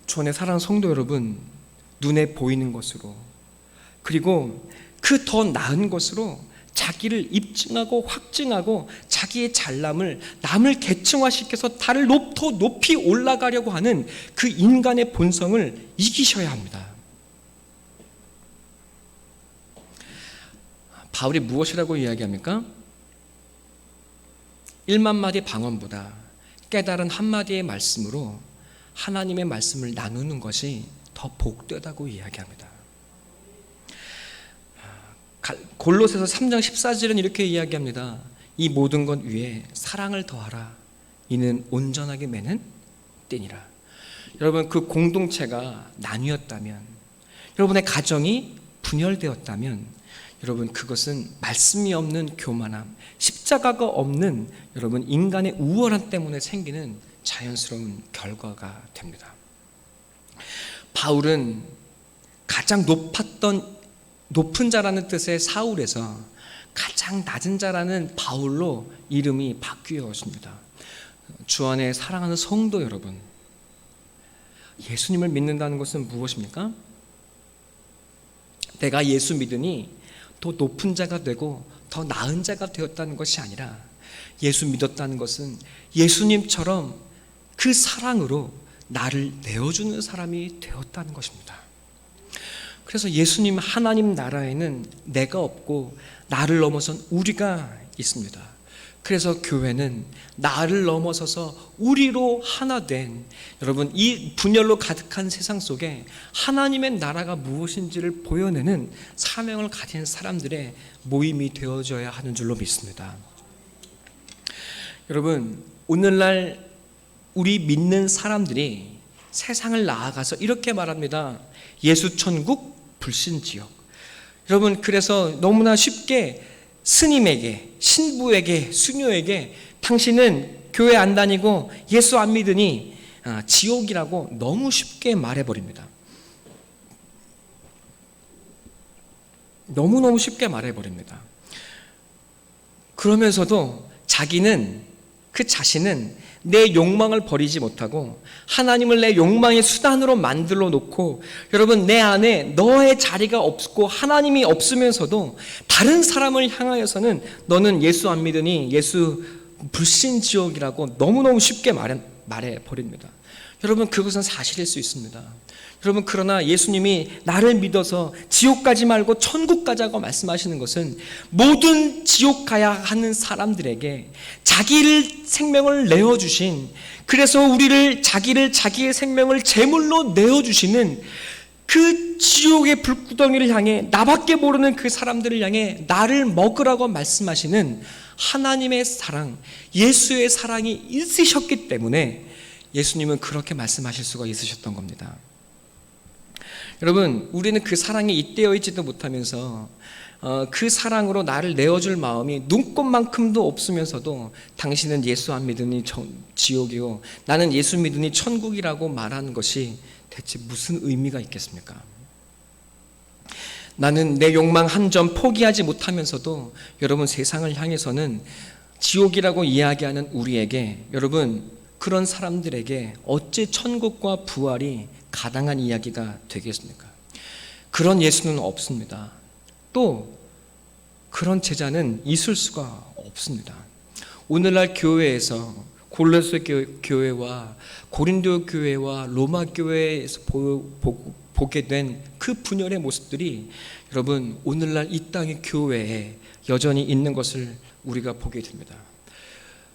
주 안에 사랑하는 성도 여러분, 눈에 보이는 것으로, 그리고 그 더 나은 것으로 자기를 입증하고 확증하고 자기의 잘남을 남을 계층화시켜서 달을 더 높이 올라가려고 하는 그 인간의 본성을 이기셔야 합니다. 바울이 무엇이라고 이야기합니까? 1만 마디 방언보다 깨달은 한마디의 말씀으로 하나님의 말씀을 나누는 것이 더 복되다고 이야기합니다. 골로새서 3장 14절은 이렇게 이야기합니다. 이 모든 것 위에 사랑을 더하라. 이는 온전하게 매는 헛되니라. 여러분, 그 공동체가 나뉘었다면, 여러분의 가정이 분열되었다면, 여러분, 그것은 말씀이 없는 교만함, 십자가가 없는 여러분 인간의 우월함 때문에 생기는 자연스러운 결과가 됩니다. 바울은 가장 높은 자라는 뜻의 사울에서 가장 낮은 자라는 바울로 이름이 바뀌었습니다. 주 안에 사랑하는 성도 여러분, 예수님을 믿는다는 것은 무엇입니까? 내가 예수 믿으니 더 높은 자가 되고 더 나은 자가 되었다는 것이 아니라, 예수 믿었다는 것은 예수님처럼 그 사랑으로 나를 내어주는 사람이 되었다는 것입니다. 그래서 예수님 하나님 나라에는 내가 없고 나를 넘어선 우리가 있습니다. 그래서 교회는 나를 넘어서서 우리로 하나 된, 여러분, 이 분열로 가득한 세상 속에 하나님의 나라가 무엇인지를 보여내는 사명을 가진 사람들의 모임이 되어져야 하는 줄로 믿습니다. 여러분, 오늘날 우리 믿는 사람들이 세상을 나아가서 이렇게 말합니다. 예수 천국, 불신 지옥. 여러분, 그래서 너무나 쉽게 스님에게, 신부에게, 수녀에게 당신은 교회 안 다니고 예수 안 믿으니 지옥이라고 너무 쉽게 말해버립니다. 너무너무 쉽게 말해버립니다. 그러면서도 그 자신은 내 욕망을 버리지 못하고 하나님을 내 욕망의 수단으로 만들어 놓고, 여러분, 내 안에 너의 자리가 없고 하나님이 없으면서도 다른 사람을 향하여서는 너는 예수 안 믿으니 예수 불신 지옥이라고 너무너무 쉽게 말해버립니다. 여러분, 그것은 사실일 수 있습니다. 여러분, 그러나 예수님이 나를 믿어서 지옥 가지 말고 천국 가자고 말씀하시는 것은 모든 지옥 가야 하는 사람들에게 자기를 생명을 내어주신, 그래서 자기의 생명을 제물로 내어주시는 그 지옥의 불구덩이를 향해, 나밖에 모르는 그 사람들을 향해 나를 먹으라고 말씀하시는 하나님의 사랑, 예수의 사랑이 있으셨기 때문에 예수님은 그렇게 말씀하실 수가 있으셨던 겁니다. 여러분, 우리는 그 사랑이 잇대어 있지도 못하면서 그 사랑으로 나를 내어줄 마음이 눈꼽만큼도 없으면서도 당신은 예수 안 믿으니 지옥이요, 나는 예수 믿으니 천국이라고 말하는 것이 대체 무슨 의미가 있겠습니까? 나는 내 욕망 한 점 포기하지 못하면서도 여러분, 세상을 향해서는 지옥이라고 이야기하는 우리에게, 여러분, 그런 사람들에게 어찌 천국과 부활이 가당한 이야기가 되겠습니까? 그런 예수는 없습니다. 또 그런 제자는 있을 수가 없습니다. 오늘날 교회에서 골로새 교회와 고린도 교회와 로마 교회에서 보게 된 그 분열의 모습들이, 여러분, 오늘날 이 땅의 교회에 여전히 있는 것을 우리가 보게 됩니다.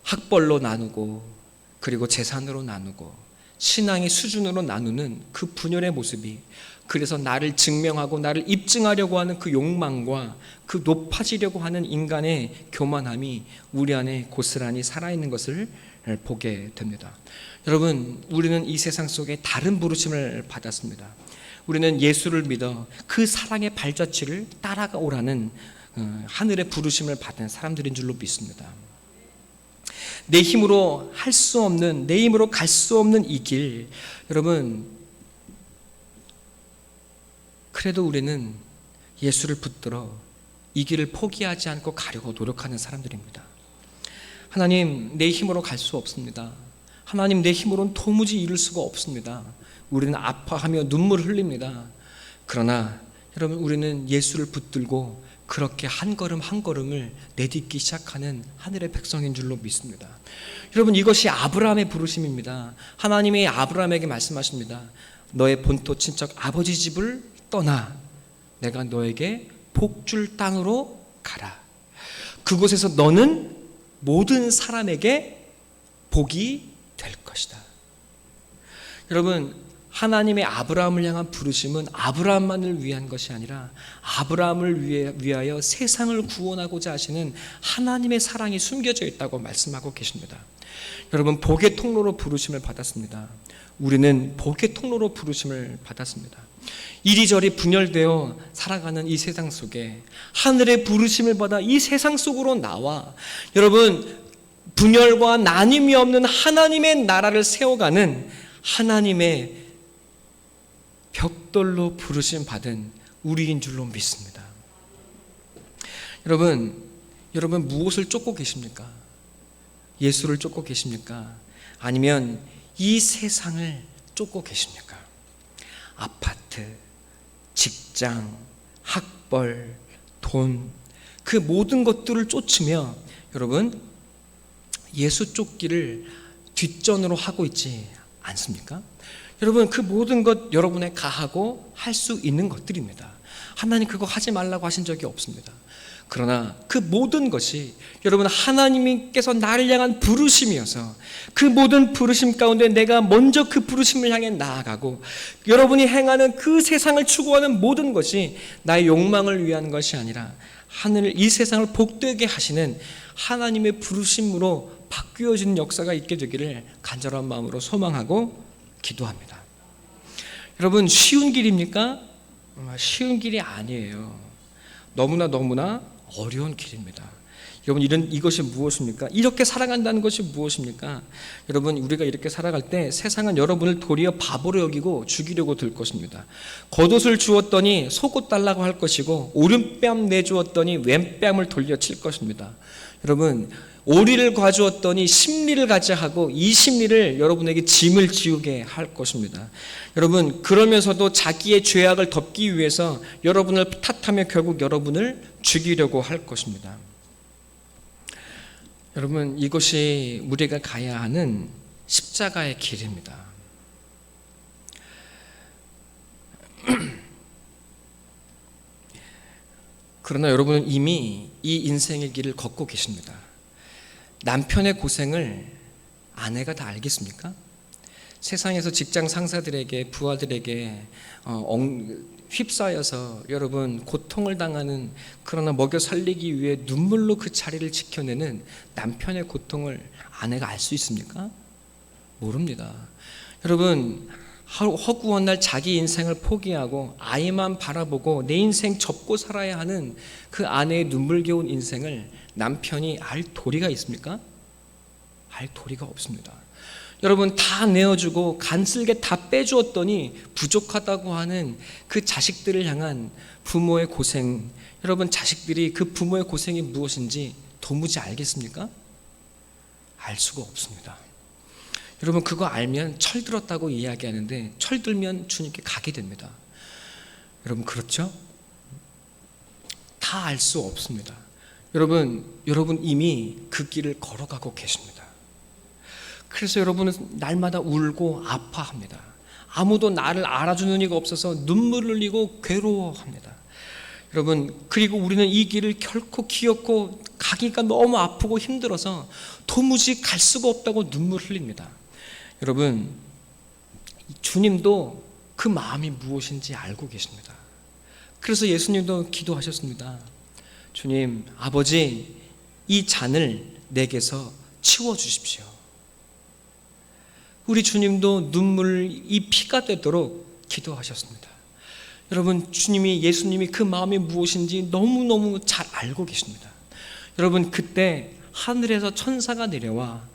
학벌로 나누고, 그리고 재산으로 나누고, 신앙의 수준으로 나누는 그 분열의 모습이, 그래서 나를 증명하고 나를 입증하려고 하는 그 욕망과 그 높아지려고 하는 인간의 교만함이 우리 안에 고스란히 살아있는 것을 보게 됩니다. 여러분, 우리는 이 세상 속에 다른 부르심을 받았습니다. 우리는 예수를 믿어 그 사랑의 발자취를 따라오라는 하늘의 부르심을 받은 사람들인 줄로 믿습니다. 내 힘으로 할 수 없는, 내 힘으로 갈 수 없는 이 길, 여러분, 그래도 우리는 예수를 붙들어 이 길을 포기하지 않고 가려고 노력하는 사람들입니다. 하나님, 내 힘으로 갈 수 없습니다. 하나님, 내 힘으로는 도무지 이룰 수가 없습니다. 우리는 아파하며 눈물을 흘립니다. 그러나 여러분, 우리는 예수를 붙들고 그렇게 한 걸음 한 걸음을 내딛기 시작하는 하늘의 백성인 줄로 믿습니다. 여러분, 이것이 아브라함의 부르심입니다. 하나님이 아브라함에게 말씀하십니다. 너의 본토 친척 아버지 집을 떠나 내가 너에게 복 줄 땅으로 가라. 그곳에서 너는 모든 사람에게 복이 될 것이다. 여러분, 하나님의 아브라함을 향한 부르심은 아브라함만을 위한 것이 아니라 아브라함을 위하여 세상을 구원하고자 하시는 하나님의 사랑이 숨겨져 있다고 말씀하고 계십니다. 여러분, 복의 통로로 부르심을 받았습니다. 우리는 복의 통로로 부르심을 받았습니다. 이리저리 분열되어 살아가는 이 세상 속에 하늘의 부르심을 받아 이 세상 속으로 나와 여러분, 분열과 나눔이 없는 하나님의 나라를 세워가는 하나님의 벽돌로 부르심 받은 우리인 줄로 믿습니다. 여러분 무엇을 쫓고 계십니까? 예수를 쫓고 계십니까? 아니면 이 세상을 쫓고 계십니까? 아파트, 직장, 학벌, 돈, 그 모든 것들을 쫓으며 여러분 예수 쫓기를 뒷전으로 하고 있지 않습니까? 여러분, 그 모든 것 여러분의 가하고 할 수 있는 것들입니다. 하나님 그거 하지 말라고 하신 적이 없습니다. 그러나 그 모든 것이 여러분 하나님께서 나를 향한 부르심이어서 그 모든 부르심 가운데 내가 먼저 그 부르심을 향해 나아가고 여러분이 행하는 그 세상을 추구하는 모든 것이 나의 욕망을 위한 것이 아니라 이 세상을 복되게 하시는 하나님의 부르심으로 바뀌어지는 역사가 있게 되기를 간절한 마음으로 소망하고 기도합니다. 여러분, 쉬운 길입니까? 쉬운 길이 아니에요. 너무나 어려운 길입니다. 여러분, 이것이 무엇입니까? 이렇게 살아간다는 것이 무엇입니까? 여러분, 우리가 이렇게 살아갈 때 세상은 여러분을 도리어 바보로 여기고 죽이려고 들 것입니다. 겉옷을 주었더니 속옷 달라고 할 것이고 오른뺨 내주었더니 왼뺨을 돌려칠 것입니다. 여러분, 오리를 가주었더니 심리를 갖자 하고 이 심리를 여러분에게 짐을 지우게 할 것입니다. 여러분, 그러면서도 자기의 죄악을 덮기 위해서 여러분을 탓하며 결국 여러분을 죽이려고 할 것입니다. 여러분, 이것이 우리가 가야 하는 십자가의 길입니다. 그러나 여러분은 이미 이 인생의 길을 걷고 계십니다. 남편의 고생을 아내가 다 알겠습니까? 세상에서 직장 상사들에게, 부하들에게 휩싸여서 여러분 고통을 당하는, 그러나 먹여 살리기 위해 눈물로 그 자리를 지켜내는 남편의 고통을 아내가 알 수 있습니까? 모릅니다. 여러분, 허구한 날 자기 인생을 포기하고 아이만 바라보고 내 인생 접고 살아야 하는 그 아내의 눈물겨운 인생을 남편이 알 도리가 있습니까? 알 도리가 없습니다. 여러분, 다 내어주고 간슬게 다 빼주었더니 부족하다고 하는 그 자식들을 향한 부모의 고생, 여러분 자식들이 그 부모의 고생이 무엇인지 도무지 알겠습니까? 알 수가 없습니다. 여러분, 그거 알면 철들었다고 이야기하는데 철들면 주님께 가게 됩니다. 여러분, 그렇죠? 다 알 수 없습니다. 여러분 이미 그 길을 걸어가고 계십니다. 그래서 여러분은 날마다 울고 아파합니다. 아무도 나를 알아주는 이가 없어서 눈물을 흘리고 괴로워합니다. 여러분, 그리고 우리는 이 길을 결코 기어코 가기가 너무 아프고 힘들어서 도무지 갈 수가 없다고 눈물 흘립니다. 여러분, 주님도 그 마음이 무엇인지 알고 계십니다. 그래서 예수님도 기도하셨습니다. 주님, 아버지, 이 잔을 내게서 치워주십시오. 우리 주님도 이 피가 되도록 기도하셨습니다. 여러분, 예수님이 그 마음이 무엇인지 너무너무 잘 알고 계십니다. 여러분, 그때 하늘에서 천사가 내려와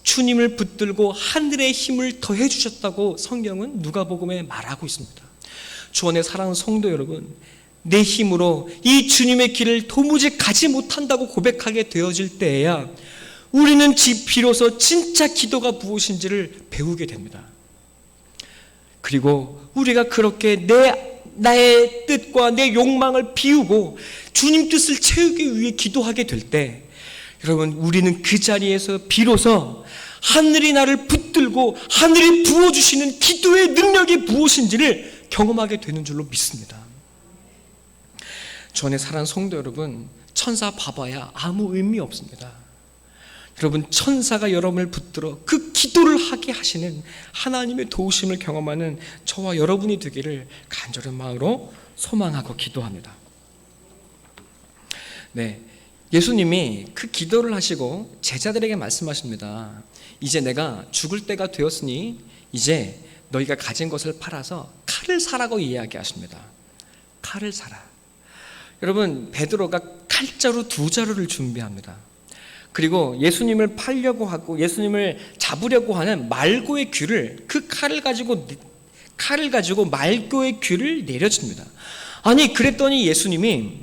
주님을 붙들고 하늘의 힘을 더해 주셨다고 성경은 누가복음에 말하고 있습니다. 주 안에 사랑하는 성도 여러분, 내 힘으로 이 주님의 길을 도무지 가지 못한다고 고백하게 되어질 때에야 우리는 비로소 진짜 기도가 무엇인지를 배우게 됩니다. 그리고 우리가 그렇게 나의 뜻과 내 욕망을 비우고 주님 뜻을 채우기 위해 기도하게 될 때, 여러분, 우리는 그 자리에서 비로소 하늘이 나를 붙들고 하늘이 부어주시는 기도의 능력이 무엇인지를 경험하게 되는 줄로 믿습니다. 주 안에 사랑하는 성도 여러분, 천사 봐봐야 아무 의미 없습니다. 여러분, 천사가 여러분을 붙들어 그 기도를 하게 하시는 하나님의 도우심을 경험하는 저와 여러분이 되기를 간절한 마음으로 소망하고 기도합니다. 네, 예수님이 그 기도를 하시고 제자들에게 말씀하십니다. 이제 내가 죽을 때가 되었으니 이제 너희가 가진 것을 팔아서 칼을 사라고 이야기하십니다. 칼을 사라. 여러분, 베드로가 칼자루 2자루를 준비합니다. 그리고 예수님을 팔려고 하고 예수님을 잡으려고 하는 말고의 귀를, 그 칼을 가지고 말고의 귀를 내려줍니다. 아니, 그랬더니 예수님이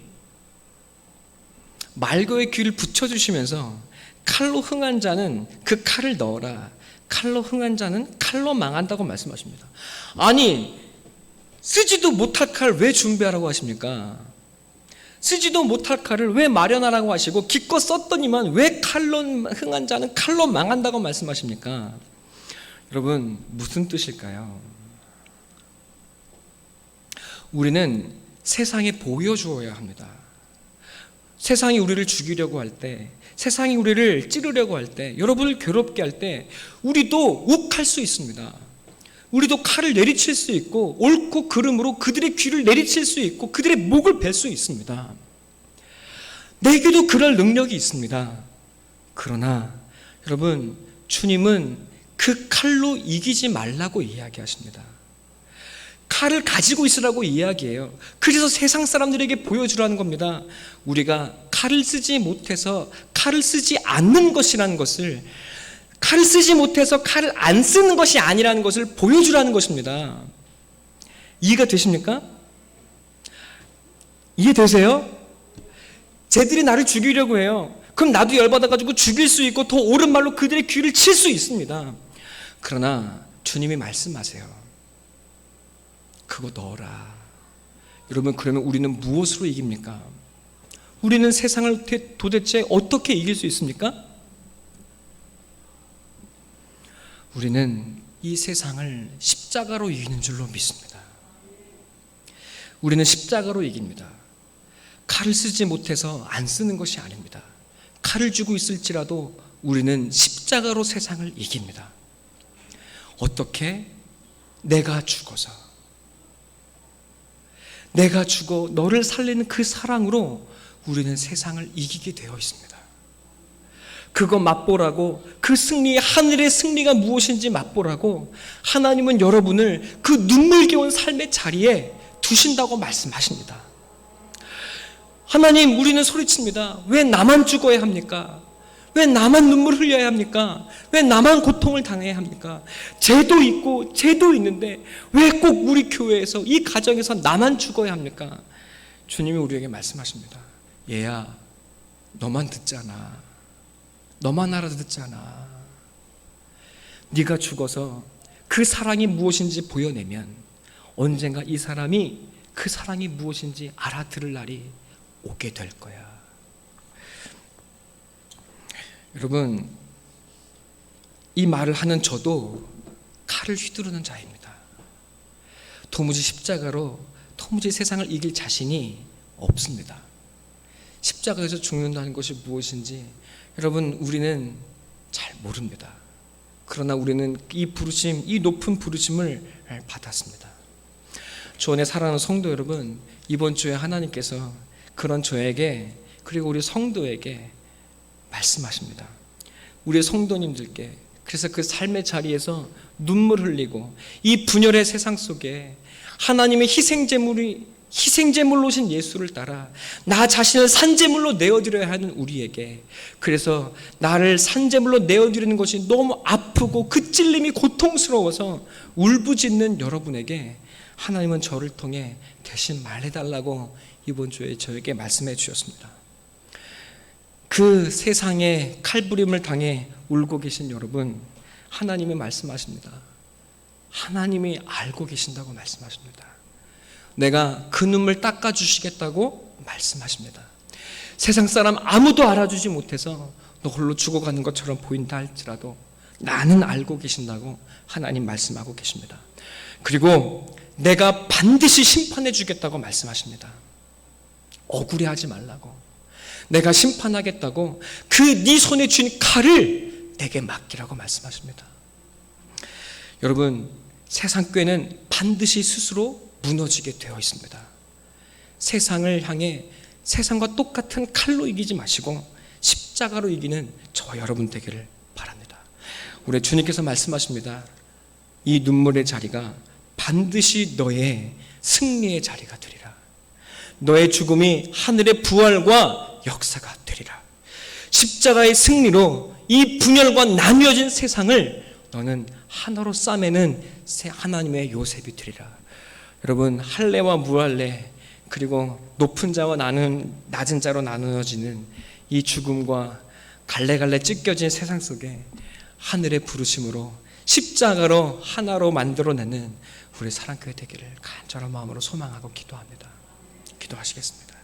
말고의 귀를 붙여주시면서 칼로 흥한 자는 그 칼을 넣어라. 칼로 흥한 자는 칼로 망한다고 말씀하십니다. 아니, 쓰지도 못할 칼 왜 준비하라고 하십니까? 쓰지도 못할 칼을 왜 마련하라고 하시고 기껏 썼더니만 왜 칼로 흥한 자는 칼로 망한다고 말씀하십니까? 여러분, 무슨 뜻일까요? 우리는 세상에 보여주어야 합니다. 세상이 우리를 죽이려고 할 때, 세상이 우리를 찌르려고 할 때, 여러분을 괴롭게 할 때 우리도 욱할 수 있습니다. 우리도 칼을 내리칠 수 있고 옳고 그름으로 그들의 귀를 내리칠 수 있고 그들의 목을 벨 수 있습니다. 내게도 그럴 능력이 있습니다. 그러나 여러분, 주님은 그 칼로 이기지 말라고 이야기하십니다. 칼을 가지고 있으라고 이야기해요. 그래서 세상 사람들에게 보여주라는 겁니다. 우리가 칼을 쓰지 못해서 칼을 쓰지 않는 것이라는 것을, 칼을 쓰지 못해서 칼을 안 쓰는 것이 아니라는 것을 보여주라는 것입니다. 이해가 되십니까? 이해되세요? 쟤들이 나를 죽이려고 해요. 그럼 나도 열받아가지고 죽일 수 있고 더 옳은 말로 그들의 귀를 칠 수 있습니다. 그러나 주님이 말씀하세요. 그거 넣어라. 여러분, 그러면 우리는 무엇으로 이깁니까? 우리는 세상을 도대체 어떻게 이길 수 있습니까? 우리는 이 세상을 십자가로 이기는 줄로 믿습니다. 우리는 십자가로 이깁니다. 칼을 쓰지 못해서 안 쓰는 것이 아닙니다. 칼을 쥐고 있을지라도 우리는 십자가로 세상을 이깁니다. 어떻게? 내가 죽어 너를 살리는 그 사랑으로 우리는 세상을 이기게 되어 있습니다. 그거 맛보라고, 그 승리, 하늘의 승리가 무엇인지 맛보라고 하나님은 여러분을 그 눈물겨운 삶의 자리에 두신다고 말씀하십니다. 하나님, 우리는 소리칩니다. 왜 나만 죽어야 합니까? 왜 나만 눈물 흘려야 합니까? 왜 나만 고통을 당해야 합니까? 죄도 있고 죄도 있는데 왜 꼭 우리 교회에서, 이 가정에서 나만 죽어야 합니까? 주님이 우리에게 말씀하십니다. 얘야, 너만 듣잖아. 너만 알아듣잖아. 네가 죽어서 그 사랑이 무엇인지 보여내면 언젠가 이 사람이 그 사랑이 무엇인지 알아들을 날이 오게 될 거야. 여러분, 이 말을 하는 저도 칼을 휘두르는 자입니다. 도무지 십자가로 도무지 세상을 이길 자신이 없습니다. 십자가에서 죽는다는 것이 무엇인지 여러분, 우리는 잘 모릅니다. 그러나 우리는 이 부르심, 이 높은 부르심을 받았습니다. 주 안에 사랑하는 성도 여러분, 이번 주에 하나님께서 그런 저에게, 그리고 우리 성도에게 말씀하십니다. 우리 성도님들께. 그래서 그 삶의 자리에서 눈물 흘리고 이 분열의 세상 속에 하나님의 희생제물로 오신 예수를 따라 나 자신을 산제물로 내어드려야 하는 우리에게, 그래서 나를 산제물로 내어드리는 것이 너무 아프고 그 찔림이 고통스러워서 울부짖는 여러분에게 하나님은 저를 통해 대신 말해달라고 이번 주에 저에게 말씀해 주셨습니다. 그 세상의 칼부림을 당해 울고 계신 여러분, 하나님이 말씀하십니다. 하나님이 알고 계신다고 말씀하십니다. 내가 그 눈물 닦아주시겠다고 말씀하십니다. 세상 사람 아무도 알아주지 못해서 너 홀로 죽어가는 것처럼 보인다 할지라도 나는 알고 계신다고 하나님 말씀하고 계십니다. 그리고 내가 반드시 심판해 주겠다고 말씀하십니다. 억울해하지 말라고, 내가 심판하겠다고, 그 네 손에 쥔 칼을 내게 맡기라고 말씀하십니다. 여러분, 세상 꾀는 반드시 스스로 무너지게 되어 있습니다. 세상을 향해 세상과 똑같은 칼로 이기지 마시고 십자가로 이기는 저와 여러분 되기를 바랍니다. 우리 주님께서 말씀하십니다. 이 눈물의 자리가 반드시 너의 승리의 자리가 되리라. 너의 죽음이 하늘의 부활과 역사가 되리라. 십자가의 승리로 이 분열과 나뉘어진 세상을 너는 하나로 싸매는 하나님의 요셉이 되리라. 여러분, 할례와 무할례, 그리고 높은 자와 낮은 자로 나누어지는 이 죽음과 갈래갈래 찢겨진 세상 속에 하늘의 부르심으로 십자가로 하나로 만들어내는 우리 사랑교회 되기를 간절한 마음으로 소망하고 기도합니다. 기도하시겠습니다.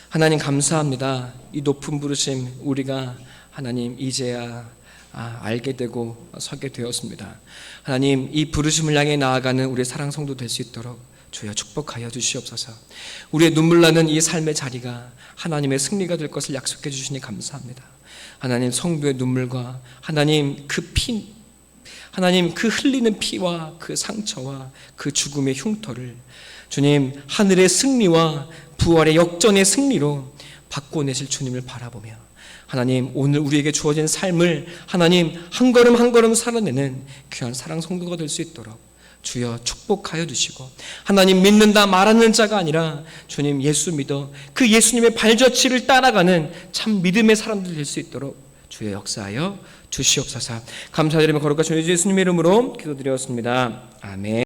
하나님, 감사합니다. 이 높은 부르심 우리가 하나님 이제야 알게 되고 서게 되었습니다. 하나님, 이 부르심을 향해 나아가는 우리 사랑 성도 될 수 있도록 주여 축복하여 주시옵소서. 우리의 눈물 나는 이 삶의 자리가 하나님의 승리가 될 것을 약속해 주시니 감사합니다. 하나님, 성도의 눈물과 하나님 하나님 그 흘리는 피와 그 상처와 그 죽음의 흉터를 주님 하늘의 승리와 부활의 역전의 승리로 바꿔내실 주님을 바라보며 하나님, 오늘 우리에게 주어진 삶을 하나님 한 걸음 한 걸음 살아내는 귀한 사랑 성도가 될 수 있도록 주여 축복하여 주시고, 하나님 믿는다 말하는 자가 아니라 주님 예수 믿어 그 예수님의 발자취를 따라가는 참 믿음의 사람들 될 수 있도록 주여 역사하여 주시옵소서. 감사드리며 거룩하신 예수님의 이름으로 기도드렸습니다. 아멘.